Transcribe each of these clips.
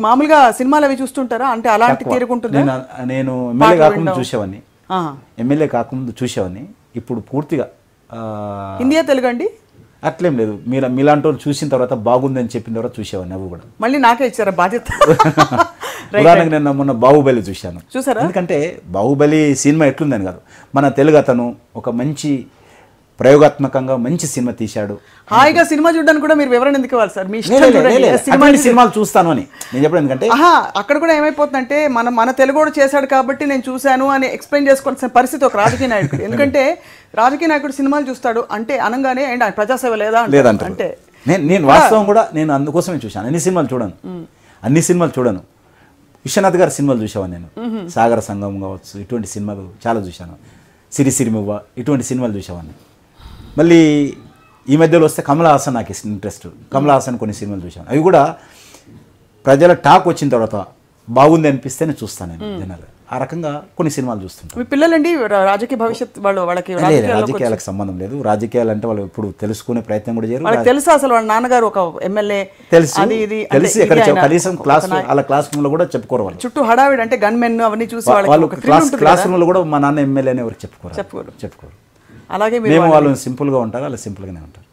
మామూలుగా సినిమాలు అవి చూస్తుంటారా? అంటే అలాంటి తీరుకుంటుందా? నేను ఎమ్మెల్యే కాకముందు చూసేవాడిని, ఎమ్మెల్యే కాకముందు చూసేవాడిని. ఇప్పుడు పూర్తిగా హిందీయా తెలుగు అండి? అట్లేం లేదు, మీలాంటి వాళ్ళు చూసిన తర్వాత బాగుందని చెప్పిన తర్వాత చూసేవాడిని. అవి కూడా మళ్ళీ నాకే ఇచ్చారా బాధ్యత? ఉదాహరణకు నేను మొన్న బాహుబలి చూశాను. చూసారా? ఎందుకంటే బాహుబలి సినిమా ఎట్లుందని కాదు, మన తెలుగు అతను ఒక మంచి ప్రయోగాత్మకంగా మంచి సినిమా తీశాడు. హాయిగా సినిమా చూడడానికి కూడా మీరు వివరణ ఎందుకు ఇవ్వాలి సార్? మీ సినిమాలు చూస్తాను అని నేను చెప్పడం. ఎందుకంటే అక్కడ కూడా ఏమైపోతుందంటే మన తెలుగు కూడా చేశాడు కాబట్టి నేను చూశాను అని ఎక్స్ప్లెయిన్ చేసుకోవాల్సిన పరిస్థితి ఒక రాజకీయ నాయకుడు. ఎందుకంటే రాజకీయ నాయకుడు సినిమాలు చూస్తాడు అంటే అనగానే ఆయన ప్రజాసేవ లేదంటే నేను వాస్తవం కూడా నేను అందుకోసమే చూశాను. అన్ని సినిమాలు చూడను. విశ్వనాథ్ గారి సినిమాలు చూసేవాను నేను. సాగర సంగం కావచ్చు, ఇటువంటి సినిమాలు చాలా చూశాను. సిరిసిరిమువ్వ ఇటువంటి సినిమాలు చూసేవాడిని. మళ్ళీ ఈ మధ్యలో వస్తే కమల్ హాసన్ నాకు ఇంట్రెస్ట్. కమల్ హాసన్ కొన్ని సినిమాలు చూశాను. అవి కూడా ప్రజల టాక్ వచ్చిన తర్వాత బాగుంది అనిపిస్తే నేను చూస్తాను. నేను జనరల్ ఆ రకంగా కొన్ని సినిమాలు చూస్తుంటాను. మీ పిల్లలండి రాజకీయ భవిష్యత్ వాళ్ళకి రాజకీయాలకు సంబంధం లేదు. రాజకీయాలు అంటే వాళ్ళు ఎప్పుడు తెలుసుకునే ప్రయత్నం కూడా చేయరు. వాళ్ళకి తెలుసా అసలు వాళ్ళ నాన్నగారు ఒక ఎమ్మెల్యే తెలిసి ఎక్కడ కనీసం క్లాస్ రూమ్ లో కూడా చెప్పుకోరు. వాళ్ళు చుట్టూ హడావిడి అంటే గన్ మెన్ అవన్నీ చూసి వాళ్ళు క్లాస్ రూమ్ లో కూడా మా నాన్న ఎమ్మెల్యే అని ఎవరికి చెప్పుకోరు. అలాగే మేము వాళ్ళు సింపుల్ గా ఉంటారు, వాళ్ళు సింపుల్ గానే ఉంటారు.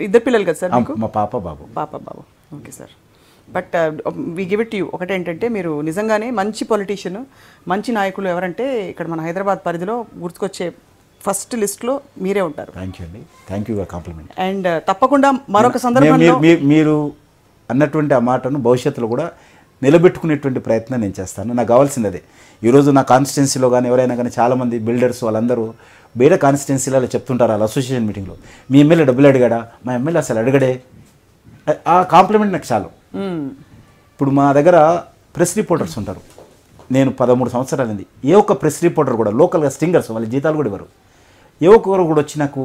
ఇద్దరు పిల్లలు కదా సార్ మీకు? మా పాప బాబు. Okay sir. But we give it you. ఒకటేంటంటే మీరు నిజంగానే మంచి పొలిటీషియన్, మంచి నాయకులు ఎవరంటే ఇక్కడ మన హైదరాబాద్ పరిధిలో గుర్తుకొచ్చే ఫస్ట్ లిస్ట్లో మీరే ఉంటారు. థ్యాంక్ యూ అండి, థ్యాంక్ యూ కాంప్లిమెంట్. అండ్ తప్పకుండా మరొక సందర్భంలో మీరు అన్నటువంటి ఆ మాటను భవిష్యత్తులో కూడా నిలబెట్టుకునేటువంటి ప్రయత్నం నేను చేస్తాను. నాకు కావాల్సింది అదే. ఈరోజు నా కాన్స్టిట్యున్సీలో కానీ ఎవరైనా కానీ చాలామంది బిల్డర్స్ వాళ్ళందరూ వేరే కాన్స్టిట్యున్సీలలో చెప్తుంటారు వాళ్ళ అసోసియేషన్ మీటింగ్లో, మీ ఎమ్మెల్యే డబ్బులు అడిగాడా, మా ఎమ్మెల్యే అసలు అడగడే. ఆ కాంప్లిమెంట్ నాకు చాలు. ఇప్పుడు మా దగ్గర ప్రెస్ రిపోర్టర్స్ ఉంటారు. నేను 13 సంవత్సరాలైంది. ఏ ఒక్క ప్రెస్ రిపోర్టర్ కూడా లోకల్గా స్టింగర్స్ వాళ్ళ జీతాలు కూడా ఇవ్వరు. ఏ ఒక్కరు కూడా వచ్చి నాకు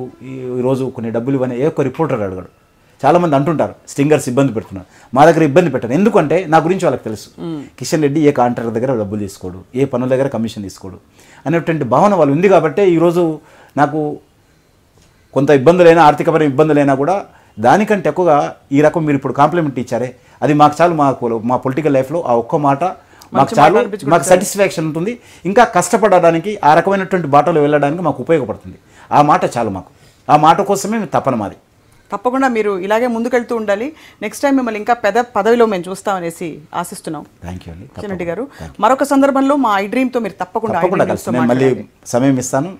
ఈరోజు కొన్ని డబ్బులు ఇవ్వని ఏ ఒక్క రిపోర్టర్ అడగడు. చాలామంది అంటుంటారు స్టింగర్స్ ఇబ్బంది పెడుతున్నారు. మా దగ్గర ఇబ్బంది పెట్టారు. ఎందుకంటే నా గురించి వాళ్ళకి తెలుసు. కిషన్ రెడ్డి ఏ కాంట్రాక్టర్ దగ్గర డబ్బులు తీసుకోడు, ఏ పనుల దగ్గర కమిషన్ తీసుకోడు అనేటువంటి భావన వాళ్ళు ఉంది. కాబట్టి ఈరోజు నాకు కొంత ఇబ్బందులైనా, ఆర్థికపరమైన ఇబ్బందులైనా కూడా దానికంటే ఎక్కువగా ఈ రకం మీరు ఇప్పుడు కాంప్లిమెంట్ ఇచ్చారే అది మాకు చాలు. మా పొలిటికల్ లైఫ్లో ఆ ఒక్క మాట మాకు చాలు. మాకు సాటిస్ఫాక్షన్ ఉంటుంది. ఇంకా కష్టపడడానికి ఆ రకమైనటువంటి బాటలో వెళ్ళడానికి మాకు ఉపయోగపడుతుంది. ఆ మాట చాలు మాకు. ఆ మాట కోసమే తపన మాది. తప్పకుండా మీరు ఇలాగే ముందుకెళ్తూ ఉండాలి. నెక్స్ట్ టైం మిమ్మల్ని ఇంకా పదవిలో మేము చూస్తామనేసి ఆశిస్తున్నాం. థ్యాంక్ యూ అండి కిషన్ రెడ్డి గారు. మరొక సందర్భంలో మా ఐ డ్రీమ్తో మీరు తప్పకుండా మళ్ళీ సమయం ఇస్తాను.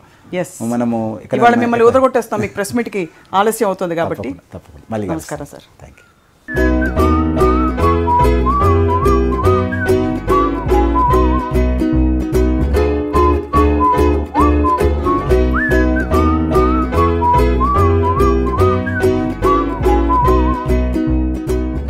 మనము ఇవాళ మిమ్మల్ని వదలగొట్టేస్తాం. మీకు ప్రెస్ మీట్కి ఆలస్యం అవుతుంది కాబట్టి. తప్పకుండా. నమస్కారం సార్. Thank you.